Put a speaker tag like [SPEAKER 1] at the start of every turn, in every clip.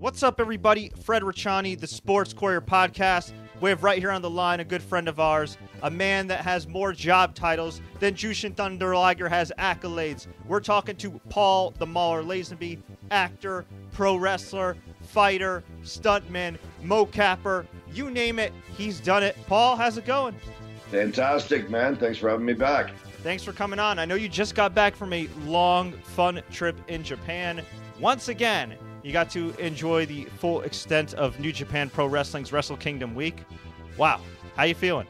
[SPEAKER 1] What's up, everybody? Fred Richani, the Sports Courier Podcast. We have right here on the line a good friend of ours, a man that has more job titles than Jushin Thunder Liger has accolades. We're talking to Paul the Mauler Lazenby, actor, pro wrestler, fighter, stuntman, mocapper, you name it, he's done it. Paul, how's it going?
[SPEAKER 2] Fantastic, man. Thanks for having me back.
[SPEAKER 1] Thanks for coming on. I know you just got back from a long, fun trip in Japan. Once again, you got to enjoy the full extent of New Japan Pro Wrestling's Wrestle Kingdom week. Wow. How you feeling?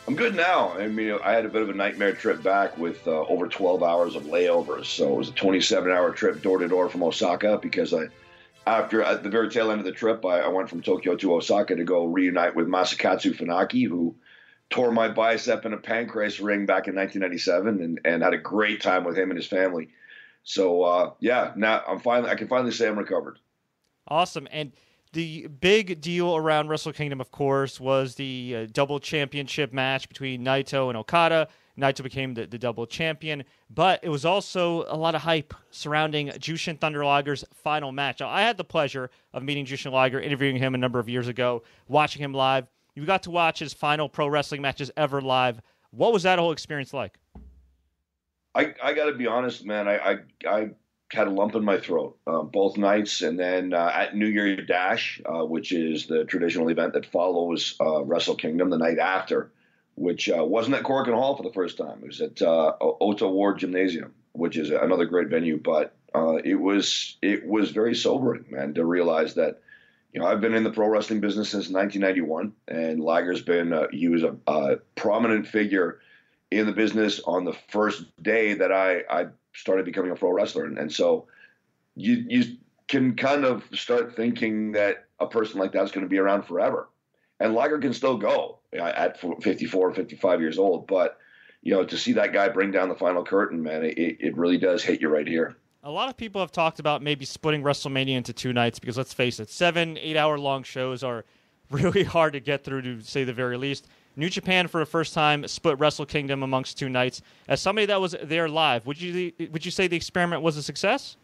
[SPEAKER 2] I'm good now. I mean, I had a bit of a nightmare trip back with over 12 hours of layovers. So it was a 27-hour trip door-to-door from Osaka because at the very tail end of the trip, I went from Tokyo to Osaka to go reunite with Masakatsu Funaki, who tore my bicep in a pancreas ring back in 1997 and had a great time with him and his family. So, now I can finally say I'm recovered.
[SPEAKER 1] Awesome. And the big deal around Wrestle Kingdom, of course, was the double championship match between Naito and Okada. Naito became the double champion, but it was also a lot of hype surrounding Jushin Thunder Liger's final match. Now, I had the pleasure of meeting Jushin Liger, interviewing him a number of years ago, watching him live. You got to watch his final pro wrestling matches ever live. What was that whole experience like?
[SPEAKER 2] I got to be honest, man. I had a lump in my throat both nights, and then at New Year Dash, which is the traditional event that follows Wrestle Kingdom, the night after, which wasn't at Corkin Hall for the first time. It was at Ota Ward Gymnasium, which is another great venue. But it was very sobering, man, to realize that I've been in the pro wrestling business since 1991, and Liger's he was a prominent figure in the business on the first day that I started becoming a pro wrestler. And so you can kind of start thinking that a person like that's going to be around forever. And Liger can still go at 54, 55 years old. But, to see that guy bring down the final curtain, man, it really does hit you right here.
[SPEAKER 1] A lot of people have talked about maybe splitting WrestleMania into two nights because, let's face it, 7-8 hour long shows are really hard to get through, to say the very least. New Japan, for the first time, split Wrestle Kingdom amongst two nights. As somebody that was there live, would you say the experiment was a success?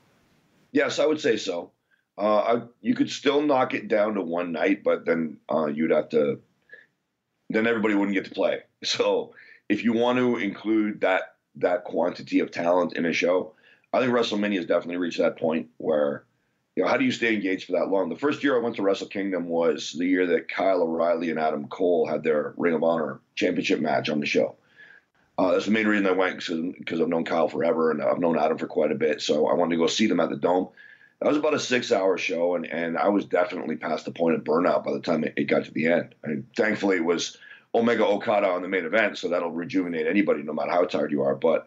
[SPEAKER 2] Yes, I would say so. You could still knock it down to one night, but then then everybody wouldn't get to play. So if you want to include that quantity of talent in a show, I think WrestleMania has definitely reached that point where, how do you stay engaged for that long? The first year I went to Wrestle Kingdom was the year that Kyle O'Reilly and Adam Cole had their Ring of Honor championship match on the show. That's the main reason I went, because I've known Kyle forever and I've known Adam for quite a bit. So I wanted to go see them at the Dome. That was about a 6-hour show, and I was definitely past the point of burnout by the time it got to the end. And thankfully, it was Omega Okada on the main event, so that'll rejuvenate anybody no matter how tired you are. But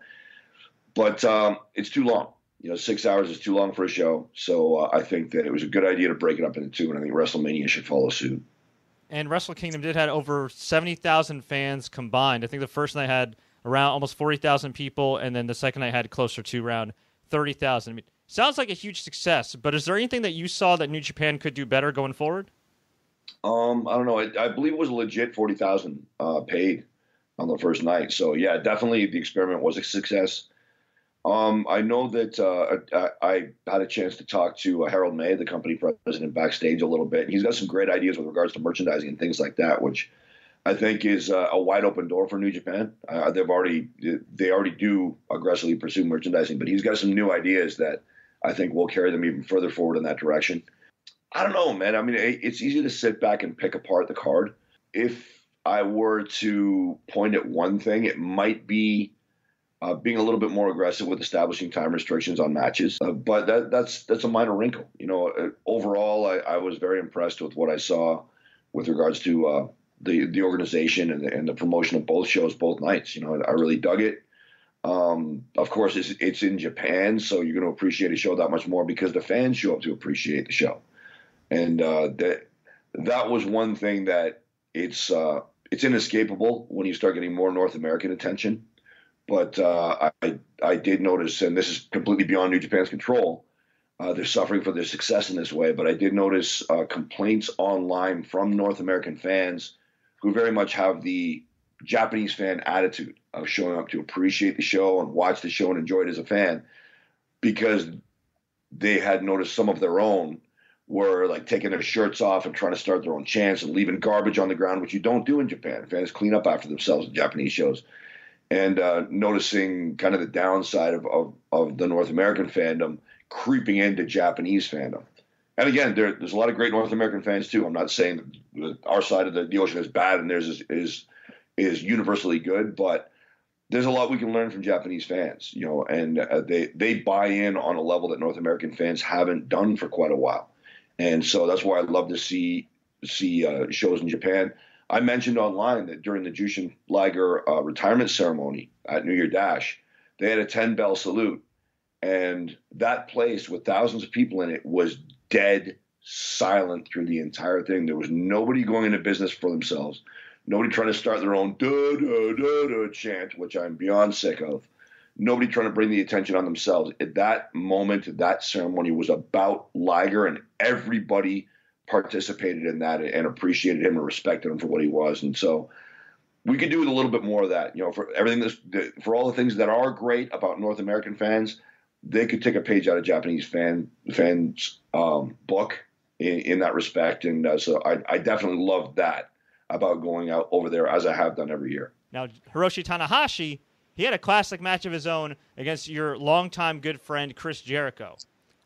[SPEAKER 2] it's too long. 6 hours is too long for a show, so I think that it was a good idea to break it up into two, and I think WrestleMania should follow suit. And
[SPEAKER 1] Wrestle Kingdom did have over 70,000 fans combined. I think the first night had around almost 40,000 people, and then the second night had closer to around 30,000. I mean, sounds like a huge success, but is there anything that you saw that New Japan could do better going forward?
[SPEAKER 2] I don't know. I believe it was a legit 40,000 paid on the first night. So, yeah, definitely the experiment was a success. I know that I had a chance to talk to Harold May, the company president, backstage a little bit. And he's got some great ideas with regards to merchandising and things like that, which I think is a wide open door for New Japan. They already do aggressively pursue merchandising, but he's got some new ideas that I think will carry them even further forward in that direction. I don't know, man. I mean, it's easy to sit back and pick apart the card. If I were to point at one thing, it might be being a little bit more aggressive with establishing time restrictions on matches. But that's a minor wrinkle. Overall, I was very impressed with what I saw with regards to the organization and the promotion of both shows, both nights. I really dug it. Of course, it's in Japan, so you're going to appreciate a show that much more because the fans show up to appreciate the show. And that was one thing that it's inescapable when you start getting more North American attention. But I did notice, and this is completely beyond New Japan's control, they're suffering for their success in this way. But I did notice complaints online from North American fans who very much have the Japanese fan attitude of showing up to appreciate the show and watch the show and enjoy it as a fan, because they had noticed some of their own were like taking their shirts off and trying to start their own chants and leaving garbage on the ground, which you don't do in Japan. Fans clean up after themselves in Japanese shows. And noticing kind of the downside of the North American fandom creeping into Japanese fandom. And again, there's a lot of great North American fans too. I'm not saying that our side of the ocean is bad and theirs is universally good, but there's a lot we can learn from Japanese fans, and they buy in on a level that North American fans haven't done for quite a while. And so that's why I love to see shows in Japan. I mentioned online that during the Jushin Liger retirement ceremony at New Year Dash, they had a 10-bell salute, and that place with thousands of people in it was dead silent through the entire thing. There was nobody going into business for themselves, nobody trying to start their own da-da-da-da chant, which I'm beyond sick of. Nobody trying to bring the attention on themselves. At that moment, that ceremony was about Liger, and everybody participated in that and appreciated him and respected him for what he was. And so we could do with a little bit more of that, for everything for all the things that are great about North American fans. They could take a page out of Japanese fans book in that respect. And so I definitely love that about going out over there, as I have done every year.
[SPEAKER 1] Now, Hiroshi Tanahashi, he had a classic match of his own against your longtime good friend, Chris Jericho.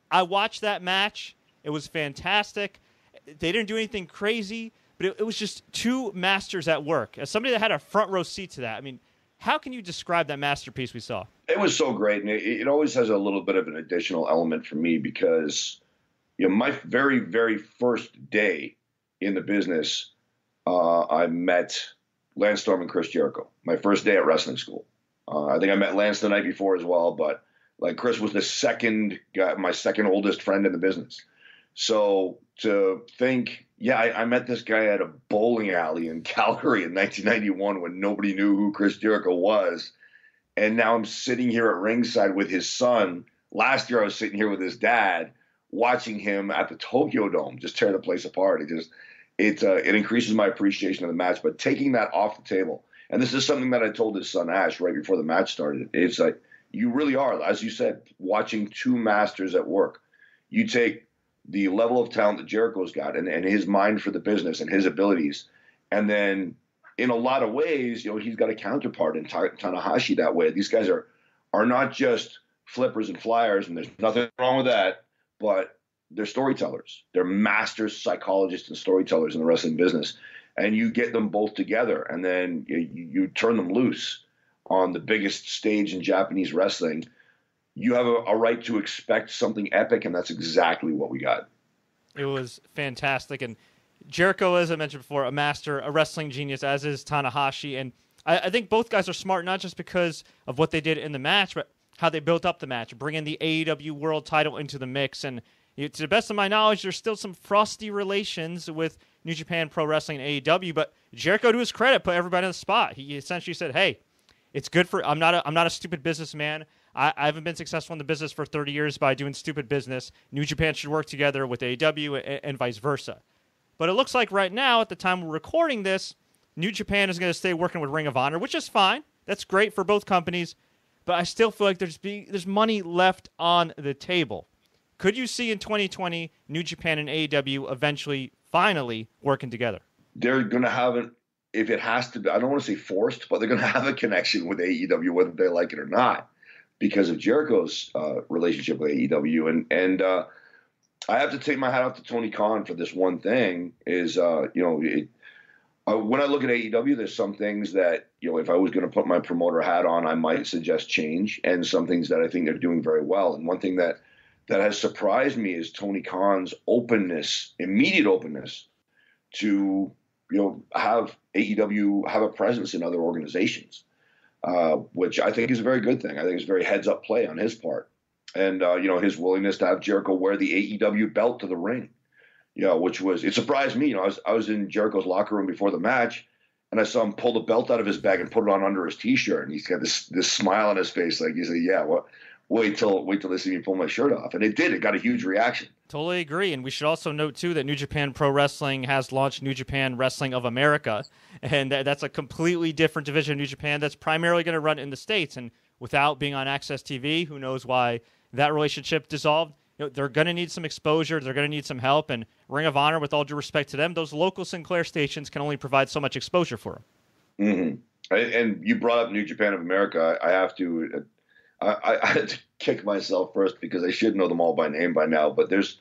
[SPEAKER 1] I watched that match. It was fantastic. They didn't do anything crazy, but it was just two masters at work. As somebody that had a front row seat to that, I mean, how can you describe that masterpiece we saw?
[SPEAKER 2] It was so great, and it always has a little bit of an additional element for me because, my very, very first day in the business, I met Lance Storm and Chris Jericho. My first day at wrestling school. I think I met Lance the night before as well, but like Chris was the second guy, my second oldest friend in the business. So to think, I met this guy at a bowling alley in Calgary in 1991 when nobody knew who Chris Jericho was. And now I'm sitting here at ringside with his son. Last year I was sitting here with his dad watching him at the Tokyo Dome just tear the place apart. It increases my appreciation of the match. But taking that off the table, and this is something that I told his son Ash right before the match started, it's like you really are, as you said, watching two masters at work. You take the level of talent that Jericho's got and his mind for the business and his abilities. And then in a lot of ways, he's got a counterpart in Tanahashi that way. These guys are not just flippers and flyers, and there's nothing wrong with that, but they're storytellers. They're masters, psychologists, and storytellers in the wrestling business. And you get them both together, and then you turn them loose on the biggest stage in Japanese wrestling. You have a right to expect something epic, and that's exactly what we got.
[SPEAKER 1] It was fantastic. And Jericho, as I mentioned before, a master, a wrestling genius, as is Tanahashi. And I think both guys are smart, not just because of what they did in the match, but how they built up the match, bringing the AEW world title into the mix. And to the best of my knowledge, there's still some frosty relations with New Japan Pro Wrestling and AEW, but Jericho, to his credit, put everybody on the spot. He essentially said, hey, it's good for, I'm not a stupid businessman. I haven't been successful in the business for 30 years by doing stupid business. New Japan should work together with AEW and vice versa. But it looks like right now, at the time we're recording this, New Japan is going to stay working with Ring of Honor, which is fine. That's great for both companies. But I still feel like there's money left on the table. Could you see in 2020 New Japan and AEW eventually, finally working together?
[SPEAKER 2] They're going to have it, if it has to be, I don't want to say forced, but they're going to have a connection with AEW, whether they like it or not, because of Jericho's relationship with AEW. And I have to take my hat off to Tony Khan for this one thing is, when I look at AEW, there's some things that, if I was going to put my promoter hat on, I might suggest change, and some things that I think they're doing very well. And one thing that has surprised me is Tony Khan's openness, immediate openness to, have AEW have a presence in other organizations, which I think is a very good thing. I think it's a very heads-up play on his part. And, his willingness to have Jericho wear the AEW belt to the ring, it surprised me. I was in Jericho's locker room before the match, and I saw him pull the belt out of his bag and put it on under his T-shirt. And he's got this smile on his face. Like he said, yeah, well, wait till they see me pull my shirt off. And it did. It got a huge reaction.
[SPEAKER 1] Totally agree. And we should also note, too, that New Japan Pro Wrestling has launched New Japan Wrestling of America. And that's a completely different division of New Japan that's primarily going to run in the States. And without being on Access TV, who knows why that relationship dissolved. they're going to need some exposure. They're going to need some help. And Ring of Honor, with all due respect to them, those local Sinclair stations can only provide so much exposure for them.
[SPEAKER 2] Mm-hmm. And you brought up New Japan of America. I have to I had to kick myself first because I should know them all by name by now. But there's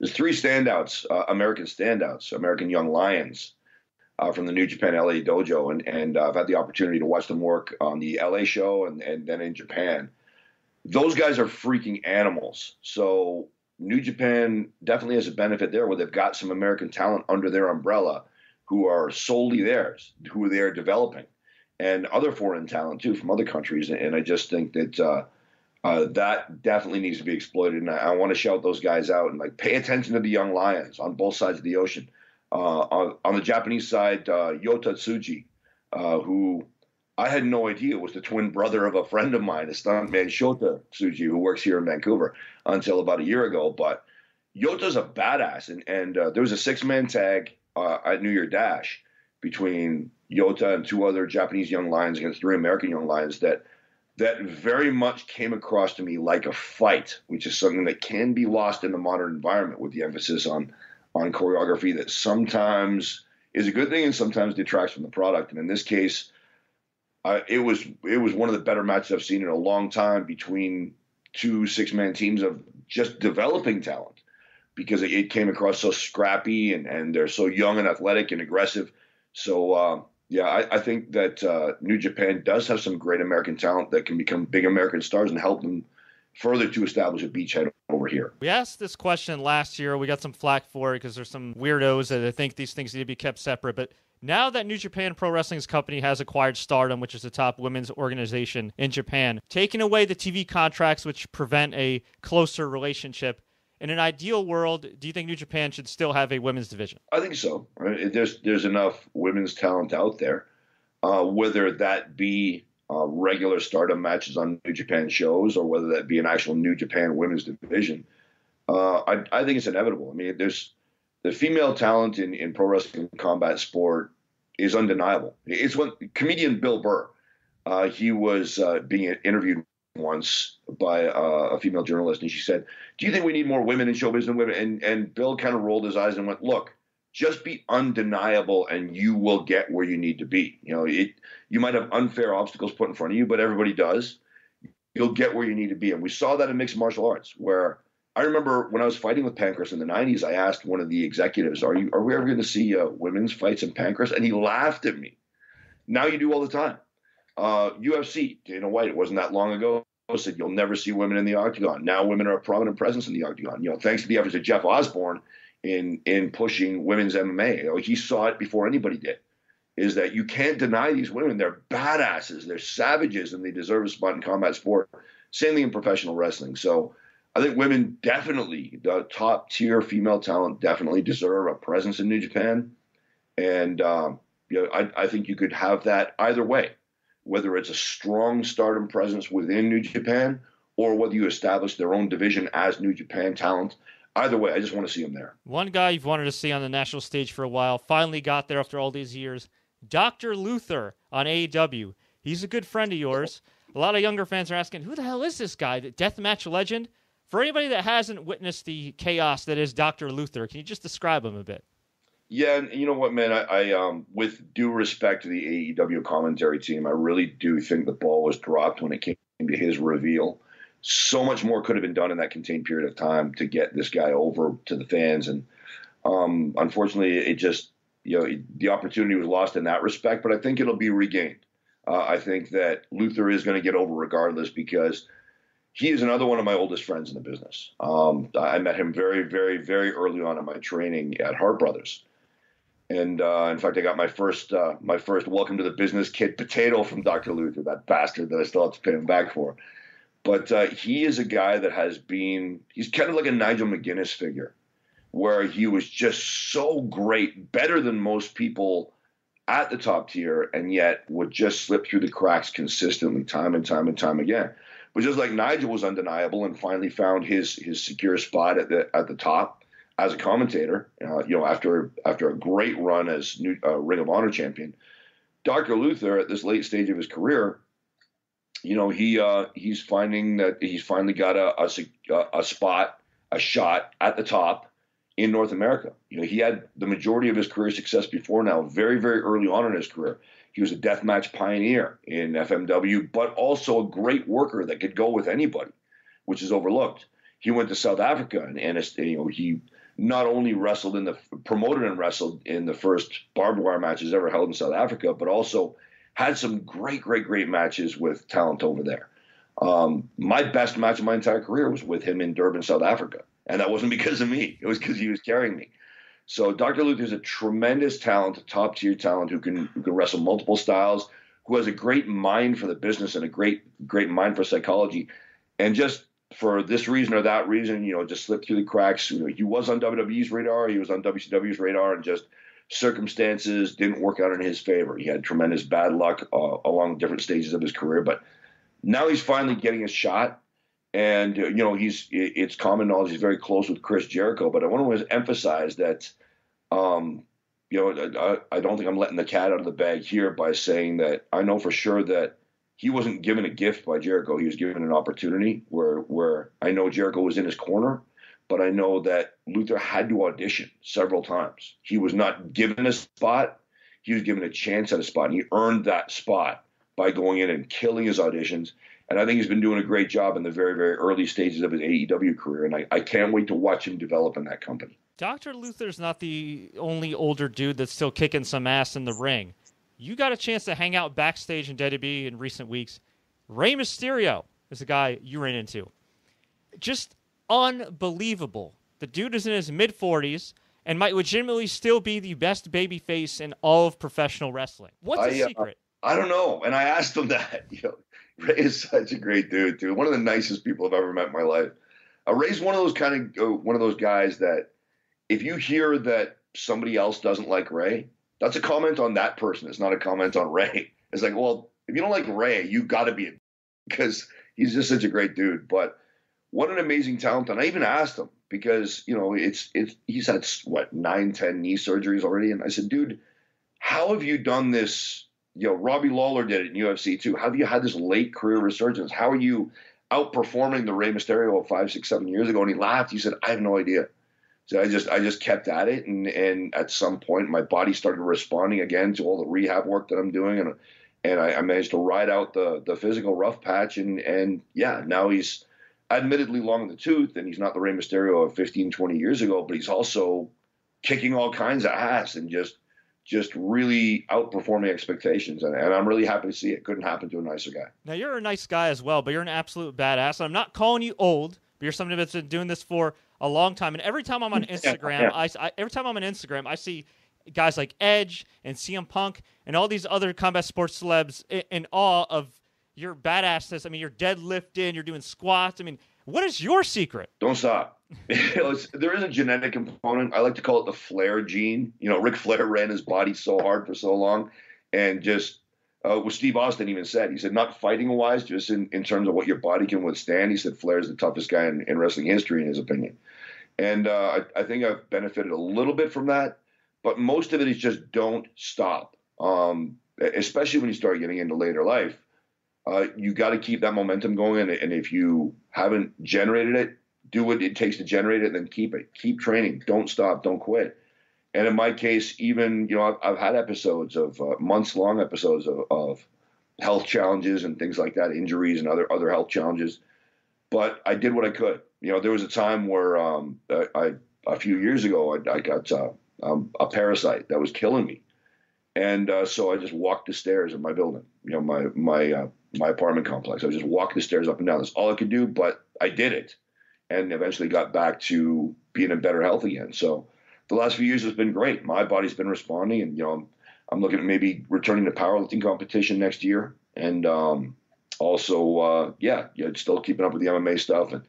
[SPEAKER 2] three standouts, American Young Lions from the New Japan LA dojo. And I've had the opportunity to watch them work on the LA show and then in Japan. Those guys are freaking animals. So New Japan definitely has a benefit there where they've got some American talent under their umbrella who are solely theirs, who they are developing, and other foreign talent too from other countries. And I just think that that definitely needs to be exploited. And I want to shout those guys out and pay attention to the young lions on both sides of the ocean. On the Japanese side, Yota Tsuji, who I had no idea was the twin brother of a friend of mine, a stuntman, Shota Tsuji, who works here in Vancouver, until about a year ago. But Yota's a badass. And there was a 6-man tag at New Year Dash between Yota and 2 other Japanese young lions against 3 American young lions that very much came across to me like a fight, which is something that can be lost in the modern environment with the emphasis on choreography that sometimes is a good thing and sometimes detracts from the product. And in this case, it was one of the better matches I've seen in a long time between 2 6-man teams of just developing talent, because it came across so scrappy and they're so young and athletic and aggressive. So I think that New Japan does have some great American talent that can become big American stars and help them further to establish a beachhead over here.
[SPEAKER 1] We asked this question last year. We got some flack for it because there's some weirdos that I think these things need to be kept separate. But now that New Japan Pro Wrestling's company has acquired Stardom, which is the top women's organization in Japan, taking away the TV contracts which prevent a closer relationship, in an ideal world, do you think New Japan should still have a women's division?
[SPEAKER 2] I think so. There's enough women's talent out there, whether that be regular Stardom matches on New Japan shows or whether that be an actual New Japan women's division. I think it's inevitable. I mean, there's the female talent in pro wrestling combat sport is undeniable. It's when comedian Bill Burr, he was being interviewed once by a female journalist, and she said, "Do you think we need more women in showbiz than women?" And Bill kind of rolled his eyes and went, "Look, just be undeniable, and you will get where you need to be. You might have unfair obstacles put in front of you, but everybody does. You'll get where you need to be." And we saw that in mixed martial arts, where I remember when I was fighting with Pancras in the 90s, I asked one of the executives, are we ever going to see women's fights in Pancras? And he laughed at me. Now you do all the time. UFC, Dana White, it wasn't that long ago, said you'll never see women in the octagon. Now women are a prominent presence in the octagon. Thanks to the efforts of Jeff Osborne in pushing women's MMA. He saw it before anybody did, is that you can't deny these women. They're badasses. They're savages, and they deserve a spot in combat sport. Same thing in professional wrestling. So I think women definitely, the top tier female talent definitely deserve a presence in New Japan. And I think you could have that either way, whether it's a strong Stardom presence within New Japan or whether you establish their own division as New Japan talent. Either way, I just want to see them there.
[SPEAKER 1] One guy you've wanted to see on the national stage for a while finally got there after all these years, Dr. Luther on AEW. He's a good friend of yours. A lot of younger fans are asking, who the hell is this guy? The deathmatch legend? For anybody that hasn't witnessed the chaos that is Dr. Luther, can you just describe him a bit?
[SPEAKER 2] Yeah, and you know what, man? I with due respect to the AEW commentary team, I really do think the ball was dropped when it came to his reveal. So much more could have been done in that contained period of time to get this guy over to the fans, and unfortunately, it just the opportunity was lost in that respect. But I think it'll be regained. I think that Luther is going to get over regardless because he is another one of my oldest friends in the business. I met him very, very, very early on in my training at Hart Brothers. And in fact, I got my first welcome to the business kit potato from Dr. Luther, that bastard that I still have to pay him back for. But he is a guy that he's kind of like a Nigel McGuinness figure, where he was just so great, better than most people at the top tier, and yet would just slip through the cracks consistently time and time and time again. But just like Nigel was undeniable and finally found his secure spot at the top as a commentator, after a great run as Ring of Honor champion, Dr. Luther at this late stage of his career, he's finding that he's finally got a spot a shot at the top in North America. He had the majority of his career success before now, very, very early on in his career. He was a deathmatch pioneer in FMW, but also a great worker that could go with anybody, which is overlooked. He went to South Africa, and he not only promoted and wrestled in the first barbed wire matches ever held in South Africa, but also had some great, great, great matches with talent over there. My best match of my entire career was with him in Durban, South Africa. And that wasn't because of me. It was because he was carrying me. So Dr. Luther is a tremendous talent, a top-tier talent who can wrestle multiple styles, who has a great mind for the business and a great mind for psychology. And just for this reason or that reason, just slipped through the cracks. He was on WWE's radar. He was on WCW's radar, and just circumstances didn't work out in his favor. He had tremendous bad luck along different stages of his career. But now he's finally getting his shot. And, it's common knowledge he's very close with Chris Jericho. But I want to emphasize that, I don't think I'm letting the cat out of the bag here by saying that I know for sure that he wasn't given a gift by Jericho. He was given an opportunity where I know Jericho was in his corner, but I know that Luther had to audition several times. He was not given a spot. He was given a chance at a spot, and he earned that spot by going in and killing his auditions. And I think he's been doing a great job in the very, very early stages of his AEW career. And I can't wait to watch him develop in that company.
[SPEAKER 1] Dr. Luther's not the only older dude that's still kicking some ass in the ring. You got a chance to hang out backstage in WWE in recent weeks. Rey Mysterio is a guy you ran into. Just unbelievable. The dude is in his mid-40s and might legitimately still be the best babyface in all of professional wrestling. What's the secret?
[SPEAKER 2] I don't know. And I asked him that. Rey is such a great dude, too. One of the nicest people I've ever met in my life. Rey's one of those guys that if you hear that somebody else doesn't like Rey, that's a comment on that person. It's not a comment on Rey. It's like, well, if you don't like Rey, you got to be because he's just such a great dude. But what an amazing talent. And I even asked him because, he's had, 9, 10 knee surgeries already. And I said, dude, how have you done this? Robbie Lawler did it in UFC too. How have you had this late career resurgence? How are you outperforming the Rey Mysterio of 5, 6, 7 years ago? And he laughed. He said, I have no idea. So I just kept at it. And at some point my body started responding again to all the rehab work that I'm doing. And I managed to ride out the physical rough patch. And now he's admittedly long in the tooth and he's not the Rey Mysterio of 15, 20 years ago, but he's also kicking all kinds of ass and just really outperforming expectations. And I'm really happy to see it. Couldn't happen to a nicer guy.
[SPEAKER 1] Now, you're a nice guy as well, but you're an absolute badass. I'm not calling you old, but you're somebody that's been doing this for a long time. And every time I'm on Instagram, I see guys like Edge and CM Punk and all these other combat sports celebs in awe of your badassness. I mean, you're deadlifting, you're doing squats. I mean, what is your secret?
[SPEAKER 2] Don't stop. There is a genetic component. I like to call it the Flair gene. Ric Flair ran his body so hard for so long, and just what Steve Austin even said. He said, not fighting wise, just in terms of what your body can withstand. He said Flair's the toughest guy in wrestling history, in his opinion. And I think I've benefited a little bit from that, but most of it is just don't stop. Especially when you start getting into later life, you got to keep that momentum going. And if you haven't generated it, do what it takes to generate it, then keep it. Keep training. Don't stop. Don't quit. And in my case, even, I've had episodes of months-long episodes of health challenges and things like that, injuries and other health challenges. But I did what I could. There was a time where a few years ago, I got a parasite that was killing me. And so I just walked the stairs in my building, my apartment complex. I just walked the stairs up and down. That's all I could do, but I did it. And eventually got back to being in better health again. So the last few years has been great. My body's been responding, and I'm looking at maybe returning to powerlifting competition next year, and also still keeping up with the MMA stuff. And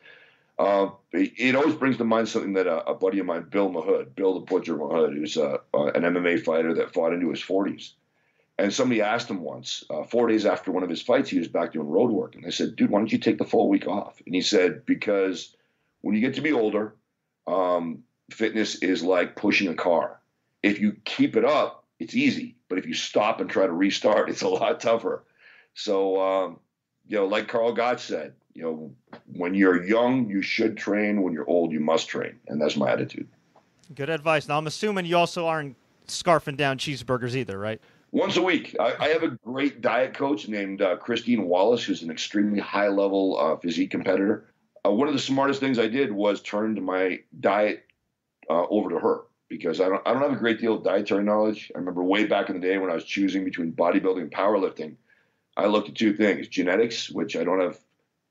[SPEAKER 2] it always brings to mind something that a buddy of mine, Bill the Butcher Mahood, who's an MMA fighter that fought into his 40s. And somebody asked him once, 4 days after one of his fights, he was back doing road work, and they said, "Dude, why don't you take the full week off?" And he said, because when you get to be older, fitness is like pushing a car. If you keep it up, it's easy. But if you stop and try to restart, it's a lot tougher. So, like Carl Gotch said, when you're young, you should train. When you're old, you must train. And that's my attitude.
[SPEAKER 1] Good advice. Now, I'm assuming you also aren't scarfing down cheeseburgers either, right?
[SPEAKER 2] Once a week. I have a great diet coach named Christine Wallace, who's an extremely high-level physique competitor. One of the smartest things I did was turn my diet over to her, because I don't have a great deal of dietary knowledge. I remember way back in the day when I was choosing between bodybuilding and powerlifting, I looked at two things: genetics, which I don't have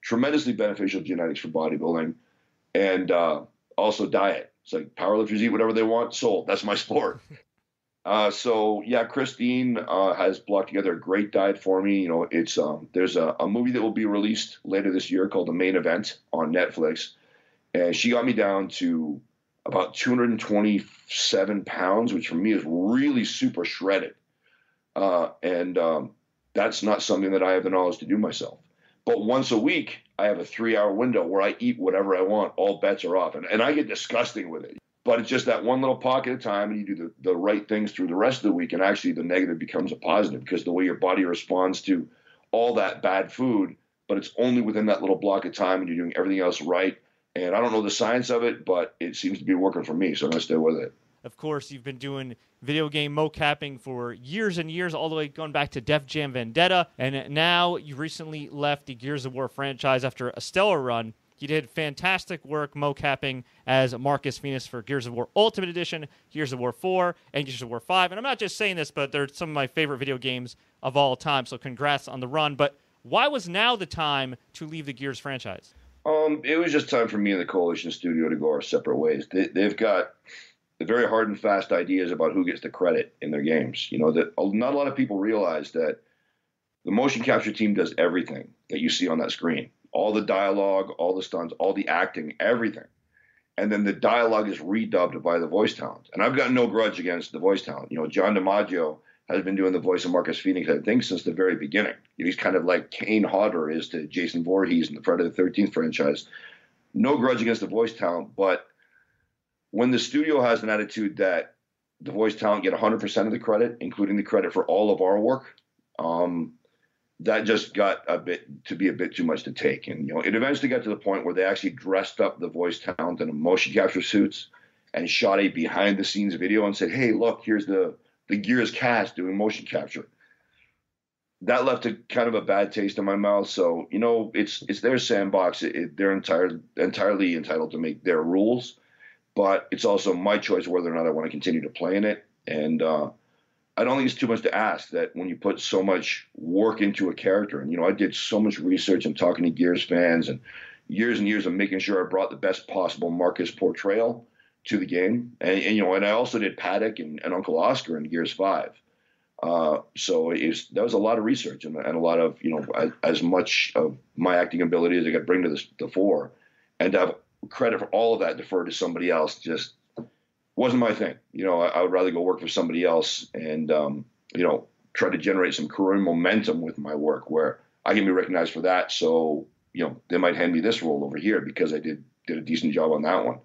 [SPEAKER 2] tremendously beneficial genetics for bodybuilding, and also diet. It's like powerlifters eat whatever they want. Sold. That's my sport. Christine has blocked together a great diet for me. It's there's a movie that will be released later this year called The Main Event on Netflix, and she got me down to about 227 pounds, which for me is really super shredded. That's not something that I have the knowledge to do myself. But once a week, I have a 3-hour window where I eat whatever I want. All bets are off. And I get disgusting with it. But it's just that one little pocket at a time, and you do the right things through the rest of the week, and actually the negative becomes a positive, because the way your body responds to all that bad food, but it's only within that little block of time, and you're doing everything else right. And I don't know the science of it, but it seems to be working for me, so I'm going to stay with it.
[SPEAKER 1] Of course, you've been doing video game mocapping for years and years, all the way going back to Def Jam Vendetta, and now you recently left the Gears of War franchise after a stellar run. You did fantastic work mocapping as Marcus Phoenix for Gears of War Ultimate Edition, Gears of War 4, and Gears of War 5. And I'm not just saying this, but they're some of my favorite video games of all time, so congrats on the run. But why was now the time to leave the Gears franchise?
[SPEAKER 2] It was just time for me and the Coalition Studio to go our separate ways. They've got very hard and fast ideas about who gets the credit in their games. That not a lot of people realize that the motion capture team does everything that you see on that screen. All the dialogue, all the stunts, all the acting, everything. And then the dialogue is redubbed by the voice talent. And I've got no grudge against the voice talent. John DiMaggio has been doing the voice of Marcus Phoenix, I think, since the very beginning. He's kind of like Kane Hodder is to Jason Voorhees in the Friday the 13th franchise. No grudge against the voice talent, but when the studio has an attitude that the voice talent get 100% of the credit, including the credit for all of our work, that just got a bit too much to take. And, it eventually got to the point where they actually dressed up the voice talent in motion capture suits and shot a behind the scenes video and said, hey, look, here's the Gears cast doing motion capture. That left a kind of a bad taste in my mouth. So, it's their sandbox. They're entirely entitled to make their rules, but it's also my choice whether or not I want to continue to play in it. And, I don't think it's too much to ask that when you put so much work into a character, and, I did so much research and talking to Gears fans and years of making sure I brought the best possible Marcus portrayal to the game. And I also did Paddock and Uncle Oscar in Gears 5. So that was a lot of research and a lot of, as much of my acting ability as I could bring to the fore, and to have credit for all of that deferred to somebody else just wasn't my thing. I would rather go work for somebody else and, try to generate some career momentum with my work where I can be recognized for that. So, they might hand me this role over here because I did a decent job on that one.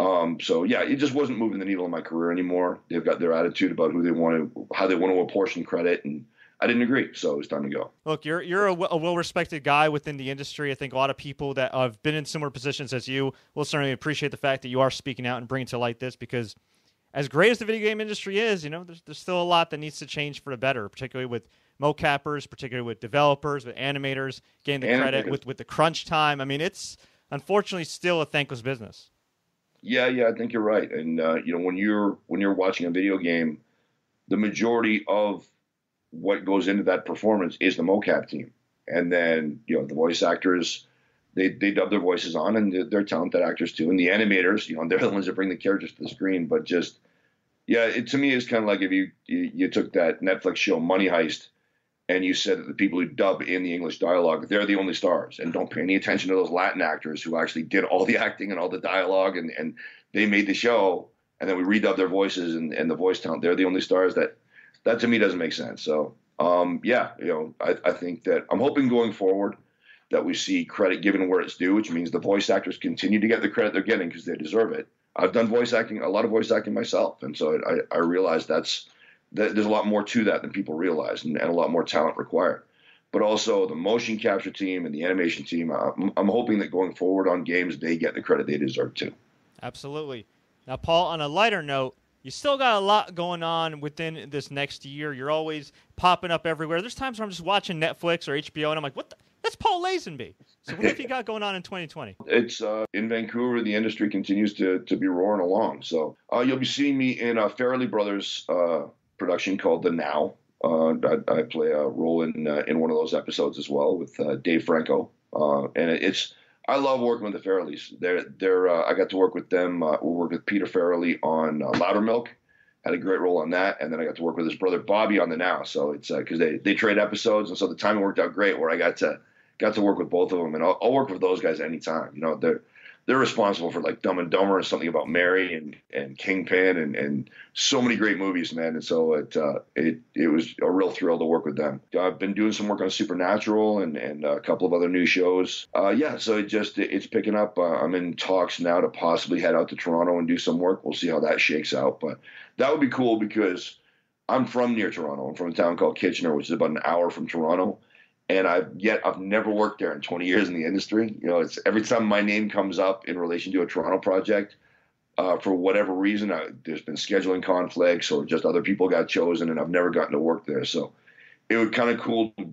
[SPEAKER 2] It just wasn't moving the needle in my career anymore. They've got their attitude about how they want to apportion credit, and I didn't agree, so it was time to go.
[SPEAKER 1] Look, you're a well-respected guy within the industry. I think a lot of people that have been in similar positions as you will certainly appreciate the fact that you are speaking out and bringing to light this, because as great as the video game industry is, there's still a lot that needs to change for the better, particularly with mocappers, particularly with developers, with animators, getting the credit with the crunch time. I mean, it's unfortunately still a thankless business.
[SPEAKER 2] Yeah, I think you're right. And when you're watching a video game, the majority of what goes into that performance is the mocap team, and then the voice actors, they dub their voices on, and they're talented actors too. And the animators, they're the ones that bring the characters to the screen. But just to me, it's kind of like if you took that Netflix show Money Heist, and you said that the people who dub in the English dialogue, they're the only stars, and don't pay any attention to those Latin actors who actually did all the acting and all the dialogue, and they made the show, and then we redub their voices and the voice talent, they're the only stars. That to me doesn't make sense. So, I think that I'm hoping going forward that we see credit given where it's due, which means the voice actors continue to get the credit they're getting because they deserve it. I've done a lot of voice acting myself, and so I realize that there's a lot more to that than people realize, and a lot more talent required. but also the motion capture team and the animation team. I'm hoping that going forward on games, they get the credit they deserve too.
[SPEAKER 1] Absolutely. Now, Paul, on a lighter note, you still got a lot going on within this next year. You're always popping up everywhere. There's times where I'm just watching Netflix or HBO, and I'm like, what the? That's Paul Lazenby. So what have you got going on in 2020?
[SPEAKER 2] It's in Vancouver. The industry continues to be roaring along. So you'll be seeing me in a Farrelly Brothers production called The Now. I play a role in one of those episodes as well with Dave Franco. And I love working with the Farrellys. I got to work with them. We worked with Peter Farrelly on Loudermilk. Had a great role on that, and then I got to work with his brother Bobby on The Now. So it's because they trade episodes, and so the timing worked out great. Where I got to work with both of them, and I'll work with those guys anytime. You know, they're responsible for like Dumb and Dumber and Something About Mary and Kingpin and so many great movies, man. And so it was a real thrill to work with them. I've been doing some work on Supernatural and a couple of other new shows. So it's picking up. I'm in talks now to possibly head out to Toronto and do some work. We'll see how that shakes out, but that would be cool because I'm from near Toronto. I'm from a town called Kitchener, which is about an hour from Toronto. And I've never worked there in 20 years in the industry. You know, it's every time my name comes up in relation to a Toronto project, for whatever reason, there's been scheduling conflicts or just other people got chosen, and I've never gotten to work there. So it would kind of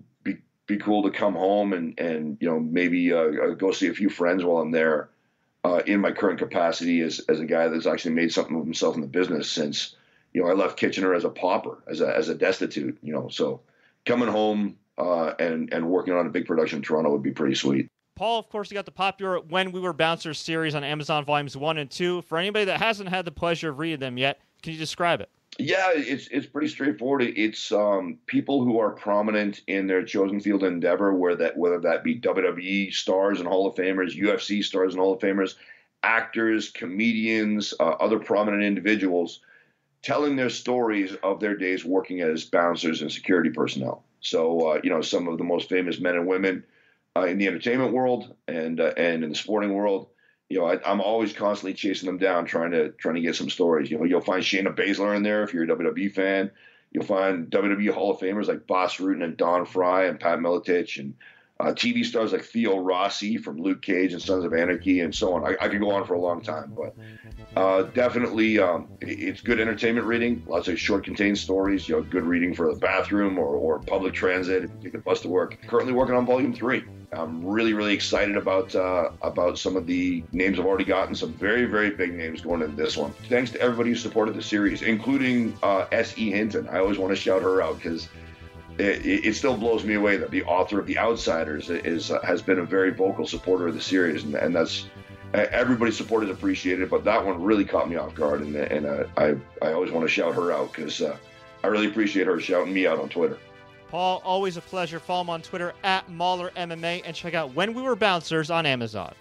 [SPEAKER 2] be cool to come home and you know, maybe go see a few friends while I'm there in my current capacity as a guy that's actually made something of himself in the business since, you know, I left Kitchener as a pauper, as a destitute, you know. So coming home and working on a big production in Toronto would be pretty sweet.
[SPEAKER 1] Paul, of course, you got the popular When We Were Bouncers series on Amazon Volumes 1 and 2. For anybody that hasn't had the pleasure of reading them yet, can you describe it?
[SPEAKER 2] Yeah, it's pretty straightforward. It's people who are prominent in their chosen field of endeavor, whether that be WWE stars and Hall of Famers, UFC stars and Hall of Famers, actors, comedians, other prominent individuals, telling their stories of their days working as bouncers and security personnel. So, you know, some of the most famous men and women in the entertainment world and in the sporting world, you know, I'm always constantly chasing them down, trying to get some stories. You know, you'll find Shayna Baszler in there if you're a WWE fan. You'll find WWE Hall of Famers like Bas Rutten and Don Fry and Pat Miletich, and TV stars like Theo Rossi from Luke Cage and Sons of Anarchy and so on. I could go on for a long time, but definitely it's good entertainment reading. Lots of short, contained stories. You know, good reading for the bathroom or public transit if you take the bus to work. Currently working on Volume 3. I'm really, really excited about some of the names I've already gotten. Some very, very big names going into this one. Thanks to everybody who supported the series, including S.E. Hinton. I always want to shout her out because it still blows me away that the author of The Outsiders has been a very vocal supporter of the series, and that's everybody's support is appreciated. But that one really caught me off guard, and I always want to shout her out because I really appreciate her shouting me out on Twitter.
[SPEAKER 1] Paul, always a pleasure. Follow him on Twitter @MaulerMMA and check out When We Were Bouncers on Amazon.